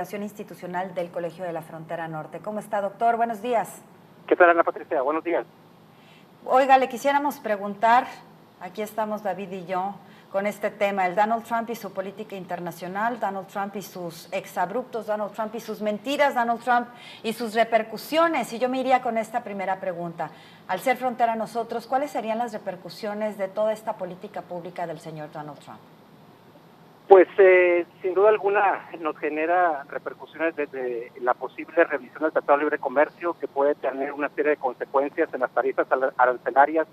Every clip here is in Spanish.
Institucional del Colegio de la Frontera Norte. ¿Cómo está, doctor? Buenos días. ¿Qué tal, Ana Patricia? Buenos días. Oiga, le quisiéramos preguntar, aquí estamos David y yo, con este tema, el Donald Trump y su política internacional, Donald Trump y sus exabruptos, Donald Trump y sus mentiras, Donald Trump y sus repercusiones. Y yo me iría con esta primera pregunta. Al ser frontera nosotros, ¿cuáles serían las repercusiones de toda esta política pública del señor Donald Trump? Pues sin duda alguna nos genera repercusiones desde la posible revisión del Tratado de Libre Comercio, que puede tener una serie de consecuencias en las tarifas arancelarias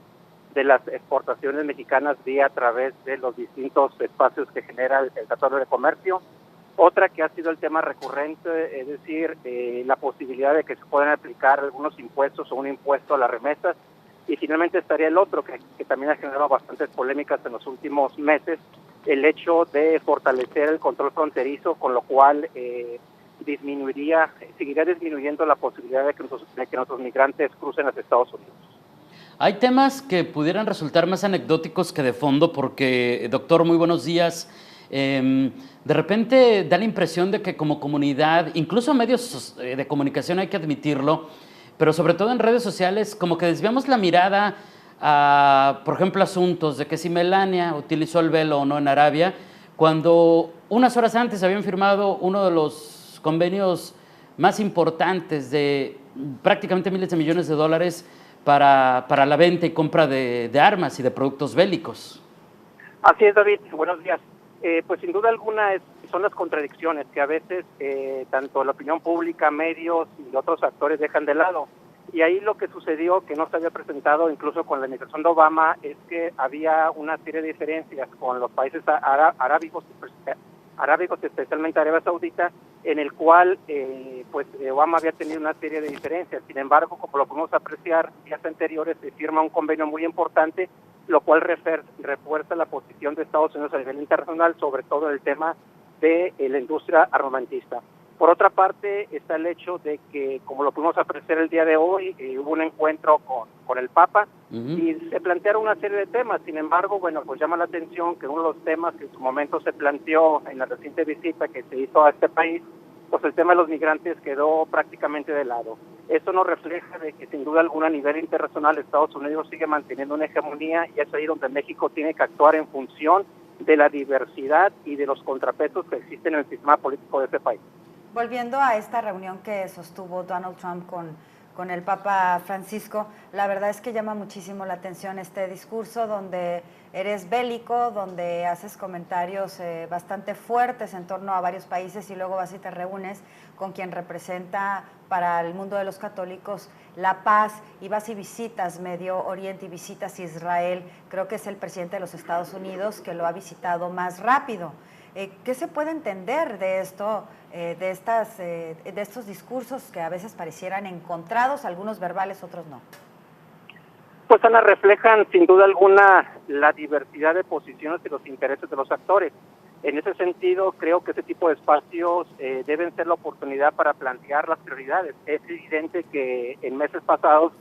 de las exportaciones mexicanas vía a través de los distintos espacios que genera el Tratado de Libre Comercio. Otra que ha sido el tema recurrente, es decir, la posibilidad de que se puedan aplicar algunos impuestos o un impuesto a las remesas. Y finalmente estaría el otro, que también ha generado bastantes polémicas en los últimos meses, el hecho de fortalecer el control fronterizo, con lo cual seguiría disminuyendo la posibilidad de que nuestros migrantes crucen hacia Estados Unidos. Hay temas que pudieran resultar más anecdóticos que de fondo, porque, doctor, muy buenos días. De repente da la impresión de que como comunidad, incluso medios de comunicación, hay que admitirlo, pero sobre todo en redes sociales, como que desviamos la mirada a, por ejemplo, asuntos de que si Melania utilizó el velo o no en Arabia, cuando unas horas antes habían firmado uno de los convenios más importantes de prácticamente miles de millones de dólares para la venta y compra de armas y de productos bélicos. Así es, David. Buenos días. Pues sin duda alguna son las contradicciones que a veces tanto la opinión pública, medios y otros actores dejan de lado. Y ahí lo que sucedió, que no se había presentado incluso con la administración de Obama, es que había una serie de diferencias con los países arábigos, especialmente Arabia Saudita, en el cual Obama había tenido una serie de diferencias. Sin embargo, como lo podemos apreciar días anteriores, se firma un convenio muy importante, lo cual refuerza la posición de Estados Unidos a nivel internacional, sobre todo el tema de la industria armamentista. Por otra parte, está el hecho de que, como lo pudimos apreciar el día de hoy, hubo un encuentro con el Papa y se plantearon una serie de temas. Sin embargo, pues llama la atención que uno de los temas que en su momento se planteó en la reciente visita que se hizo a este país, pues el tema de los migrantes quedó prácticamente de lado. Eso nos refleja de que sin duda alguna a nivel internacional Estados Unidos sigue manteniendo una hegemonía, y es ahí donde México tiene que actuar en función de la diversidad y de los contrapesos que existen en el sistema político de ese país. Volviendo a esta reunión que sostuvo Donald Trump con el Papa Francisco, la verdad es que llama muchísimo la atención este discurso donde eres bélico, donde haces comentarios bastante fuertes en torno a varios países y luego vas y te reúnes con quien representa para el mundo de los católicos la paz, y vas y visitas Medio Oriente y visitas Israel. Creo que es el presidente de los Estados Unidos que lo ha visitado más rápido. ¿Qué se puede entender de esto, de estos discursos que a veces parecieran encontrados, algunos verbales, otros no? Pues, Ana, reflejan sin duda alguna la diversidad de posiciones y los intereses de los actores. En ese sentido, creo que ese tipo de espacios deben ser la oportunidad para plantear las prioridades. Es evidente que en meses pasados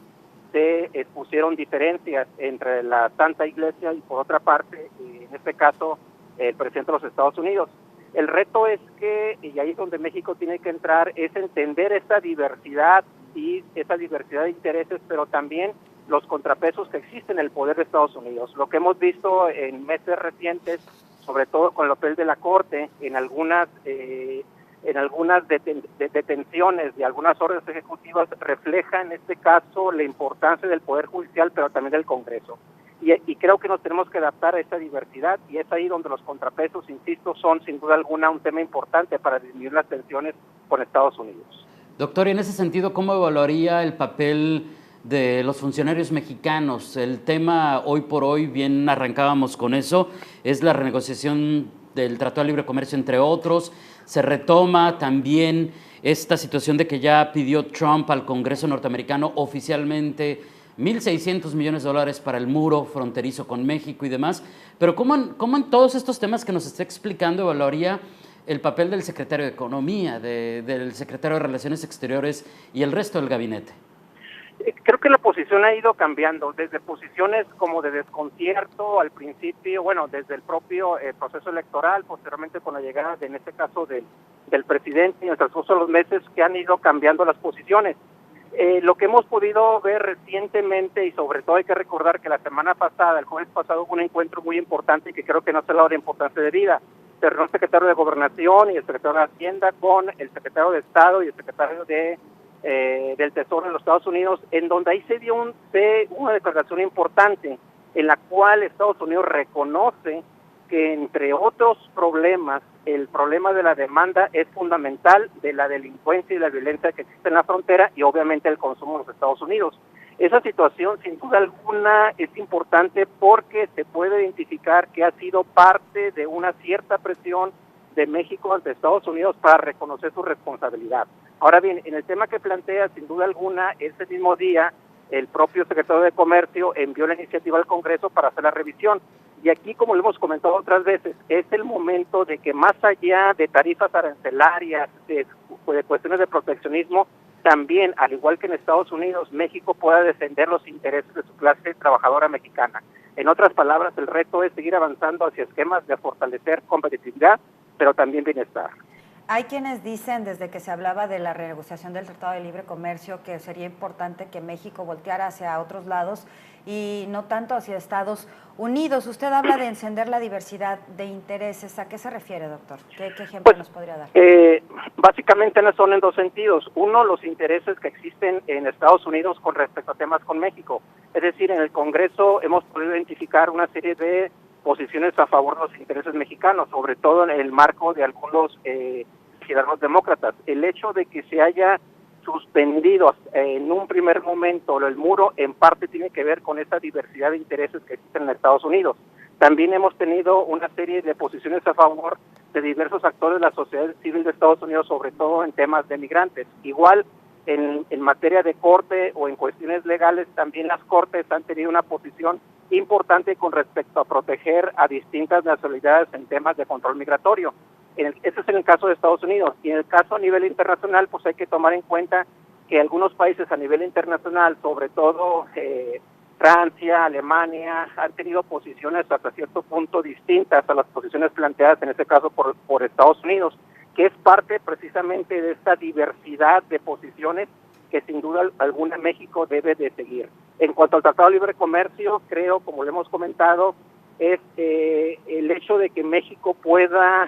se expusieron diferencias entre la Santa Iglesia y, por otra parte, en este caso, el presidente de los Estados Unidos. El reto es que, y ahí es donde México tiene que entrar, es entender esa diversidad y esa diversidad de intereses, pero también los contrapesos que existen en el poder de Estados Unidos. Lo que hemos visto en meses recientes, sobre todo con el papel de la Corte, en algunas detenciones de algunas órdenes ejecutivas, refleja en este caso la importancia del Poder Judicial, pero también del Congreso. Y creo que nos tenemos que adaptar a esa diversidad, y es ahí donde los contrapesos, insisto, son sin duda alguna un tema importante para disminuir las tensiones con Estados Unidos. Doctor, y en ese sentido, ¿cómo evaluaría el papel de los funcionarios mexicanos? El tema hoy por hoy, bien arrancábamos con eso, es la renegociación del Tratado de Libre Comercio, entre otros. Se retoma también esta situación de que ya pidió Trump al Congreso norteamericano oficialmente 1.600 millones de dólares para el muro fronterizo con México y demás. Pero ¿cómo en todos estos temas que nos está explicando evaluaría el papel del secretario de Economía, del secretario de Relaciones Exteriores y el resto del gabinete? Creo que la posición ha ido cambiando, desde posiciones como de desconcierto al principio, bueno, desde el propio proceso electoral, posteriormente con la llegada, en este caso, del presidente, y en el transcurso de los meses que han ido cambiando las posiciones. Lo que hemos podido ver recientemente, y sobre todo hay que recordar que la semana pasada, el jueves pasado, hubo un encuentro muy importante y que creo que no se le da la importancia de vida. Se reunió el secretario de Gobernación y el secretario de Hacienda con el secretario de Estado y el secretario del Tesoro de los Estados Unidos, en donde ahí se dio una declaración importante en la cual Estados Unidos reconoce que, entre otros problemas, el problema de la demanda es fundamental, de la delincuencia y la violencia que existe en la frontera, y obviamente el consumo en los Estados Unidos. Esa situación, sin duda alguna, es importante porque se puede identificar que ha sido parte de una cierta presión de México ante Estados Unidos para reconocer su responsabilidad. Ahora bien, en el tema que plantea, sin duda alguna, ese mismo día, el propio secretario de Comercio envió la iniciativa al Congreso para hacer la revisión. Y aquí, como lo hemos comentado otras veces, es el momento de que, más allá de tarifas arancelarias, de cuestiones de proteccionismo, también, al igual que en Estados Unidos, México pueda defender los intereses de su clase trabajadora mexicana. En otras palabras, el reto es seguir avanzando hacia esquemas de fortalecer competitividad, pero también bienestar. Hay quienes dicen, desde que se hablaba de la renegociación del Tratado de Libre Comercio, que sería importante que México volteara hacia otros lados y no tanto hacia Estados Unidos. Usted habla de encender la diversidad de intereses. ¿A qué se refiere, doctor? ¿Qué ejemplo nos podría dar? Básicamente son en dos sentidos. Uno, los intereses que existen en Estados Unidos con respecto a temas con México. Es decir, en el Congreso hemos podido identificar una serie de posiciones a favor de los intereses mexicanos, sobre todo en el marco de algunos ciudadanos demócratas. El hecho de que se haya suspendido en un primer momento el muro, en parte tiene que ver con esa diversidad de intereses que existen en Estados Unidos. También hemos tenido una serie de posiciones a favor de diversos actores de la sociedad civil de Estados Unidos, sobre todo en temas de migrantes. Igual, en materia de corte o en cuestiones legales, también las cortes han tenido una posición importante con respecto a proteger a distintas nacionalidades en temas de control migratorio. Ese es en el caso de Estados Unidos. Y en el caso a nivel internacional, pues hay que tomar en cuenta que algunos países a nivel internacional, sobre todo Francia, Alemania, han tenido posiciones hasta cierto punto distintas a las posiciones planteadas en este caso por Estados Unidos, que es parte precisamente de esta diversidad de posiciones que sin duda alguna México debe de seguir. En cuanto al Tratado de Libre Comercio, creo, como le hemos comentado, es el hecho de que México pueda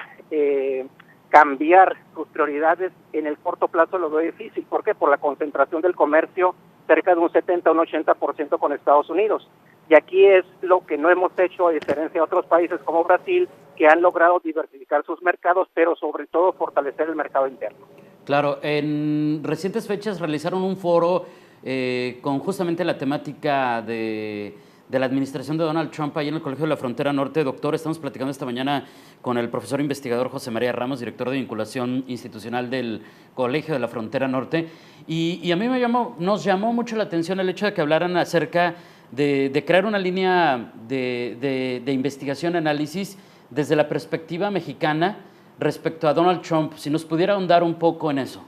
cambiar sus prioridades en el corto plazo lo veo difícil. ¿Por qué? Por la concentración del comercio, cerca de un 70 o un 80% con Estados Unidos. Y aquí es lo que no hemos hecho, a diferencia de otros países como Brasil, que han logrado diversificar sus mercados, pero sobre todo fortalecer el mercado interno. Claro, en recientes fechas realizaron un foro con justamente la temática de la administración de Donald Trump ahí en el Colegio de la Frontera Norte. Doctor, estamos platicando esta mañana con el profesor investigador José María Ramos, director de vinculación institucional del Colegio de la Frontera Norte, y a mí nos llamó mucho la atención el hecho de que hablaran acerca de crear una línea de investigación, análisis desde la perspectiva mexicana respecto a Donald Trump. Si nos pudiera ahondar un poco en eso.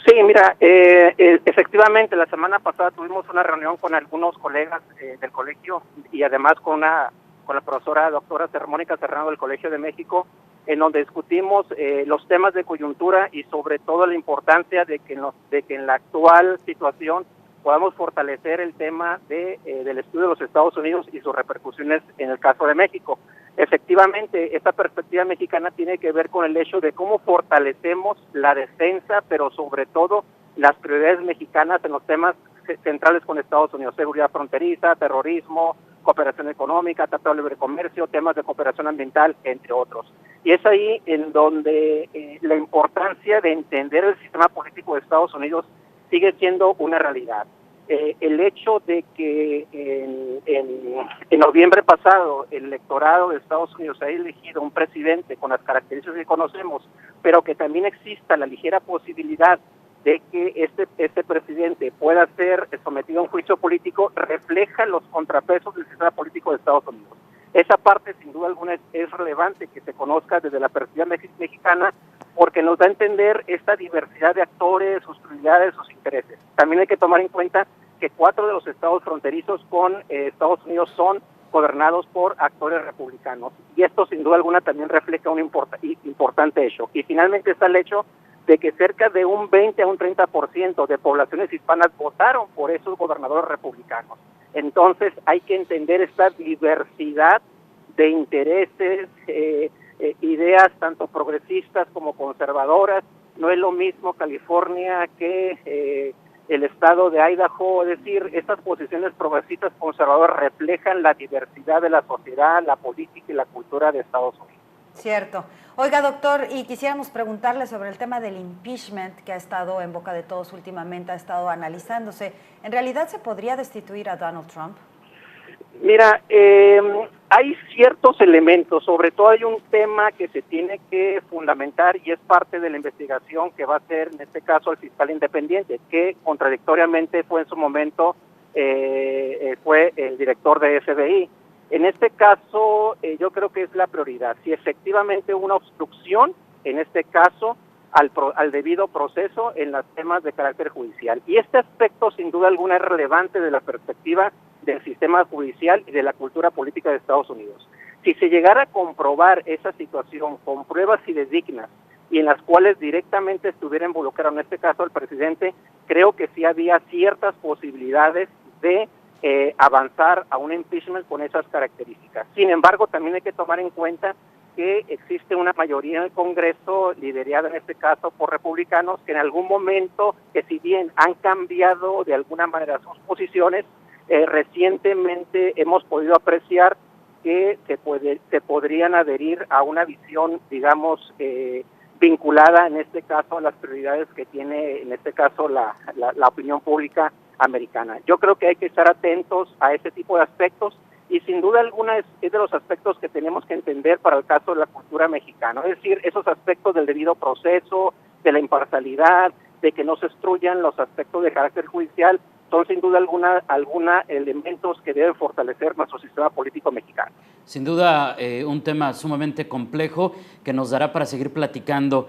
Sí, mira, efectivamente, la semana pasada tuvimos una reunión con algunos colegas del colegio y además con la profesora doctora Mónica Serrano del Colegio de México, en donde discutimos los temas de coyuntura y sobre todo la importancia de que en la actual situación podamos fortalecer el tema del estudio de los Estados Unidos y sus repercusiones en el caso de México. Efectivamente, esta perspectiva mexicana tiene que ver con el hecho de cómo fortalecemos la defensa, pero sobre todo las prioridades mexicanas en los temas centrales con Estados Unidos: seguridad fronteriza, terrorismo, cooperación económica, tratado de libre comercio, temas de cooperación ambiental, entre otros. Y es ahí en donde la importancia de entender el sistema político de Estados Unidos sigue siendo una realidad. El hecho de que en noviembre pasado el electorado de Estados Unidos haya elegido un presidente con las características que conocemos, pero que también exista la ligera posibilidad de que este presidente pueda ser sometido a un juicio político, refleja los contrapesos del sistema político de Estados Unidos. Esa parte, sin duda alguna, es relevante que se conozca desde la perspectiva mexicana, porque nos da a entender esta diversidad de actores, sus prioridades, sus intereses. También hay que tomar en cuenta que 4 de los estados fronterizos con Estados Unidos son gobernados por actores republicanos. Y esto sin duda alguna también refleja un importante hecho. Y finalmente está el hecho de que cerca de un 20 a un 30% de poblaciones hispanas votaron por esos gobernadores republicanos. Entonces hay que entender esta diversidad de intereses, ideas tanto progresistas como conservadoras. No es lo mismo California que el estado de Idaho, es decir, estas posiciones progresistas conservadoras reflejan la diversidad de la sociedad, la política y la cultura de Estados Unidos. Cierto. Oiga, doctor, y quisiéramos preguntarle sobre el tema del impeachment que ha estado en boca de todos últimamente, ha estado analizándose. ¿En realidad se podría destituir a Donald Trump? Mira, hay ciertos elementos, sobre todo hay un tema que se tiene que fundamentar y es parte de la investigación que va a hacer, en este caso, el fiscal independiente, que contradictoriamente fue en su momento, fue el director de FBI. En este caso, yo creo que es la prioridad. Si efectivamente hubo una obstrucción, en este caso, al debido proceso en los temas de carácter judicial. Y este aspecto, sin duda alguna, es relevante de la perspectiva del sistema judicial y de la cultura política de Estados Unidos. Si se llegara a comprobar esa situación con pruebas fidedignas y en las cuales directamente estuviera involucrado, en este caso el presidente, creo que sí había ciertas posibilidades de avanzar a un impeachment con esas características. Sin embargo, también hay que tomar en cuenta que existe una mayoría en el Congreso, liderada en este caso por republicanos, que en algún momento, que si bien han cambiado de alguna manera sus posiciones, recientemente hemos podido apreciar que se podrían adherir a una visión, digamos, vinculada en este caso a las prioridades que tiene en este caso la opinión pública americana. Yo creo que hay que estar atentos a ese tipo de aspectos y sin duda alguna es de los aspectos que tenemos que entender para el caso de la cultura mexicana, es decir, esos aspectos del debido proceso, de la imparcialidad, de que no se obstruyan los aspectos de carácter judicial, son sin duda alguna elementos que deben fortalecer nuestro sistema político mexicano. Sin duda, un tema sumamente complejo que nos dará para seguir platicando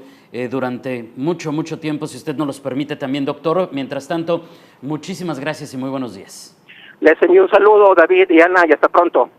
durante mucho tiempo, si usted nos los permite también, doctor. Mientras tanto, muchísimas gracias y muy buenos días. Les envío un saludo, David y Ana, y hasta pronto.